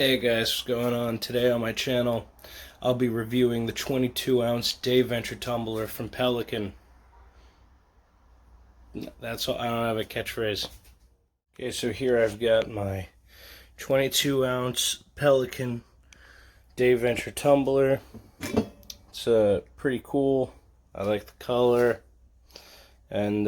Hey guys, what's going on? Today on my channel, I'll be reviewing the 22-ounce Dayventure tumbler from Pelican. That's all. I don't have a catchphrase. Okay, so here I've got my 22-ounce Pelican Dayventure tumbler. It's pretty cool. I like the color. And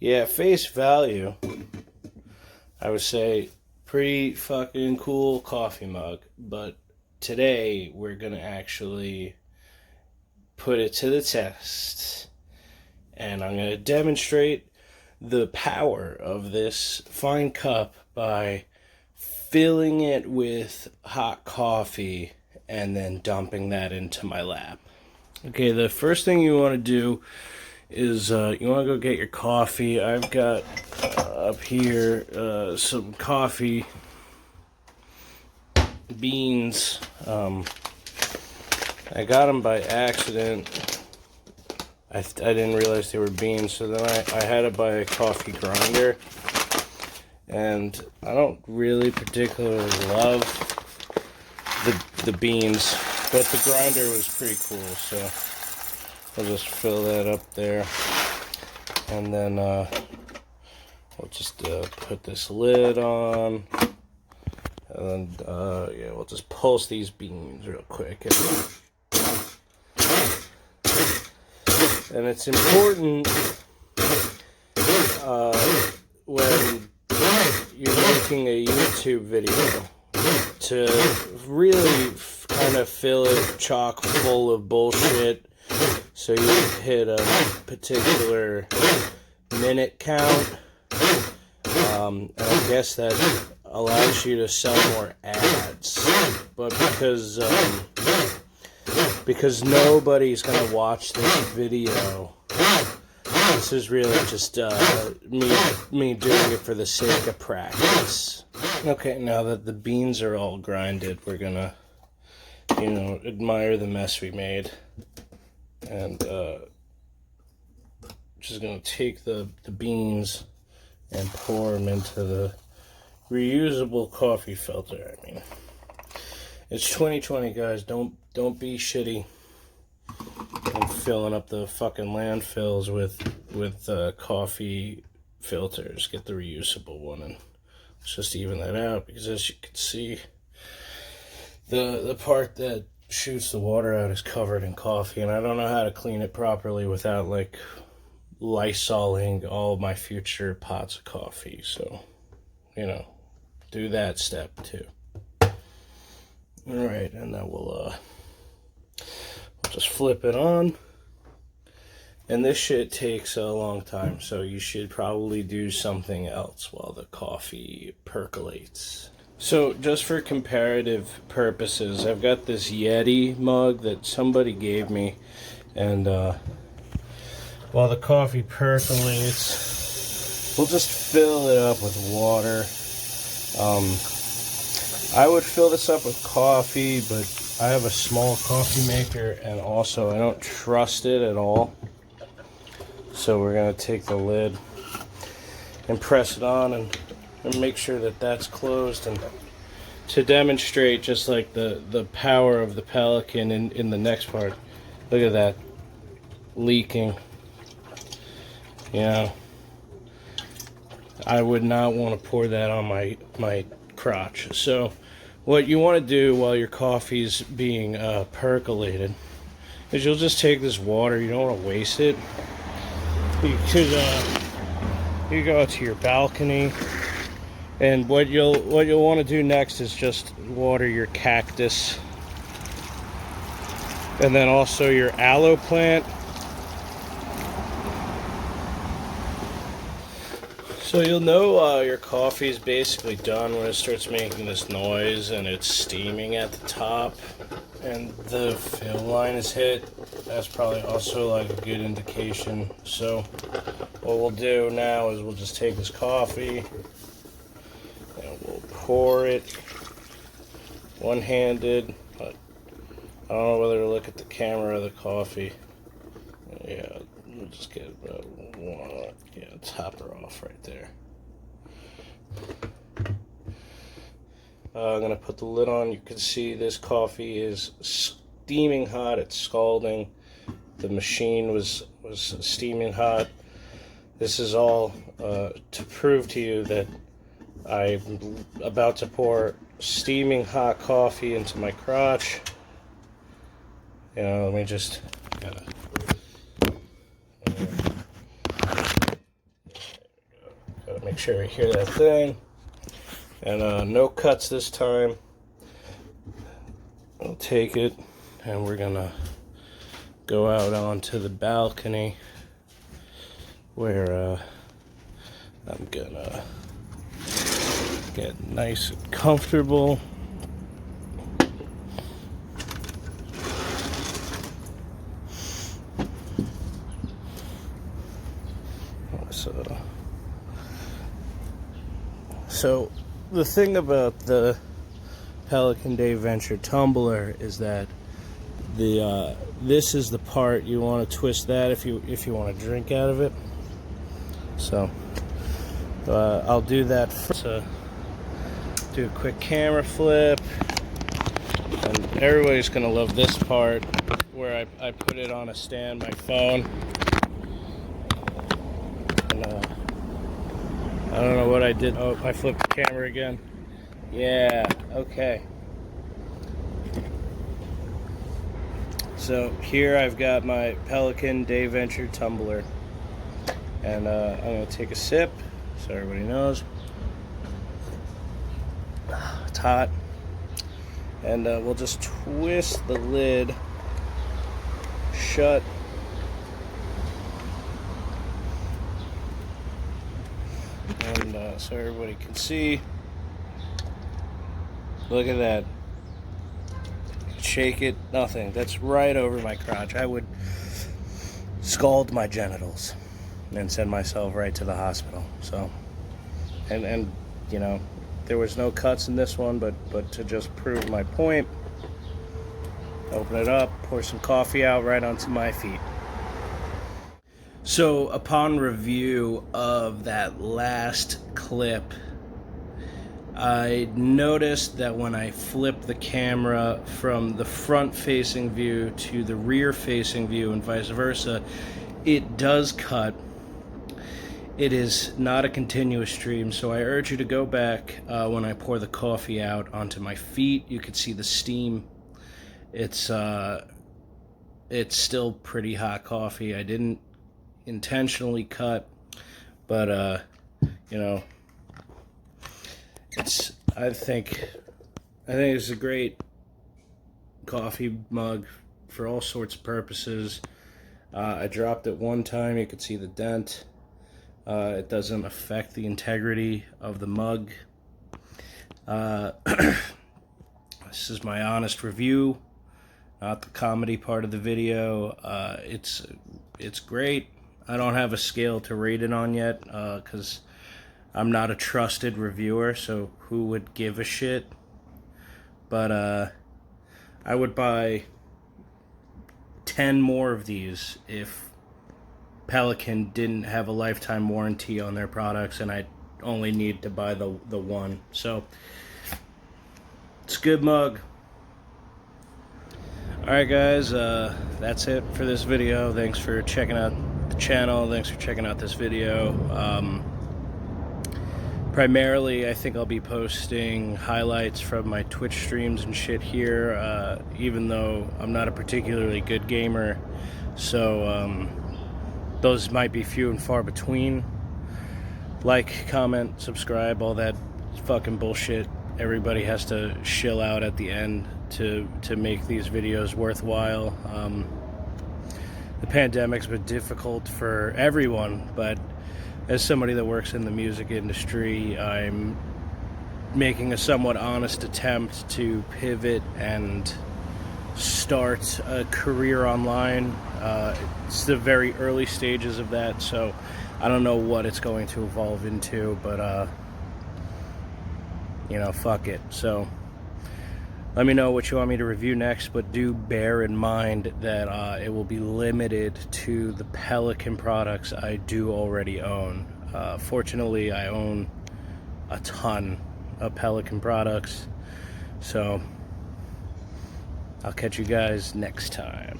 yeah, face value, I would say pretty fucking cool coffee mug, but today we're gonna actually put it to the test, and I'm gonna demonstrate the power of this fine cup by filling it with hot coffee and then dumping that into my lap. Okay, the first thing you want to do is you want to go get your coffee. I've got up here some coffee beans. I got them by accident. I didn't realize they were beans, so then I had to buy a coffee grinder, and I don't really particularly love the beans, but the grinder was pretty cool, so I'll just fill that up there, and then we'll just put this lid on, and then yeah, we'll just pulse these beans real quick. And it's important when you're making a YouTube video to really kind of fill it chock full of bullshit, so you hit a particular minute count, and I guess that allows you to sell more ads. But because nobody's gonna watch this video, this is really just me doing it for the sake of practice. Okay, now that the beans are all grinded, we're gonna, admire the mess we made. And just gonna take the beans and pour them into the reusable coffee filter. I mean, it's 2020, guys. Don't be shitty and filling up the fucking landfills with coffee filters. Get the reusable one, and let's just even that out, because as you can see, the part that shoots the water out is covered in coffee, and I don't know how to clean it properly without like Lysoling all my future pots of coffee. So, do that step too. Alright, and then we'll just flip it on. And this shit takes a long time, so you should probably do something else while the coffee percolates. So, just for comparative purposes, I've got this Yeti mug that somebody gave me, and while the coffee percolates, we'll just fill it up with water. I would fill this up with coffee, but I have a small coffee maker, and also I don't trust it at all. So we're going to take the lid and press it on and make sure that that's closed. And to demonstrate just like the power of the Pelican in the next part, look at that leaking. I would not want to pour that on my crotch. So what you want to do while your coffee's being percolated is you'll just take this water. You don't want to waste it. You could you go out to your balcony, and what you'll want to do next is just water your cactus, and then also your aloe plant. So you'll know your coffee is basically done when it starts making this noise and it's steaming at the top and the fill line is hit. That's probably also like a good indication. So what we'll do now is we'll just take this coffee and we'll pour it one-handed. But I don't know whether to look at the camera or the coffee. Yeah, we'll just get about one. Yeah, top her off right there. I'm going to put the lid on. You can see this coffee is steaming hot. It's scalding. The machine was steaming hot. This is all to prove to you that I'm about to pour steaming hot coffee into my crotch. You know, let me just gotta make sure I hear that thing. And no cuts this time. I'll take it, and we're gonna go out onto the balcony where I'm gonna get nice and comfortable. So the thing about the Pelican Dayventure Tumbler is that this is the part you want to twist that if you want to drink out of it. So I'll do that first. Do a quick camera flip, and everybody's gonna love this part where I put it on a stand, my phone. And, I don't know what I did. Oh, I flipped the camera again. Yeah, okay. So here I've got my Pelican Dayventure Tumbler. And I'm going to take a sip so everybody knows. It's hot. And we'll just twist the lid shut. And so everybody can see. Look at that. Shake it, nothing. That's right over my crotch. I would scald my genitals and send myself right to the hospital. So, and you know, there was no cuts in this one, but to just prove my point, open it up, pour some coffee out right onto my feet. So upon review of that last clip, I noticed that when I flip the camera from the front-facing view to the rear-facing view and vice versa, it does cut. It is not a continuous stream, so I urge you to go back when I pour the coffee out onto my feet. You can see the steam. It's still pretty hot coffee. I didn't intentionally cut, but you know, I think it's a great coffee mug for all sorts of purposes. I dropped it one time. You could see the dent. It doesn't affect the integrity of the mug. This is my honest review, not the comedy part of the video. It's great. I don't have a scale to rate it on yet, because I'm not a trusted reviewer, so who would give a shit? But I would buy 10 more of these if Pelican didn't have a lifetime warranty on their products and I only need to buy the one. So it's a good mug. Alright guys, that's it for this video. Thanks for checking out the channel. Thanks for checking out this video. Primarily, I think I'll be posting highlights from my Twitch streams and shit here, even though I'm not a particularly good gamer, so those might be few and far between. Like, comment, subscribe, all that fucking bullshit everybody has to shill out at the end to make these videos worthwhile. The pandemic's been difficult for everyone, but as somebody that works in the music industry, I'm making a somewhat honest attempt to pivot and start a career online. It's the very early stages of that, so I don't know what it's going to evolve into, but you know, fuck it. So let me know what you want me to review next, but do bear in mind that it will be limited to the Pelican products I do already own. Fortunately, I own a ton. of Pelican products. So I'll catch you guys next time.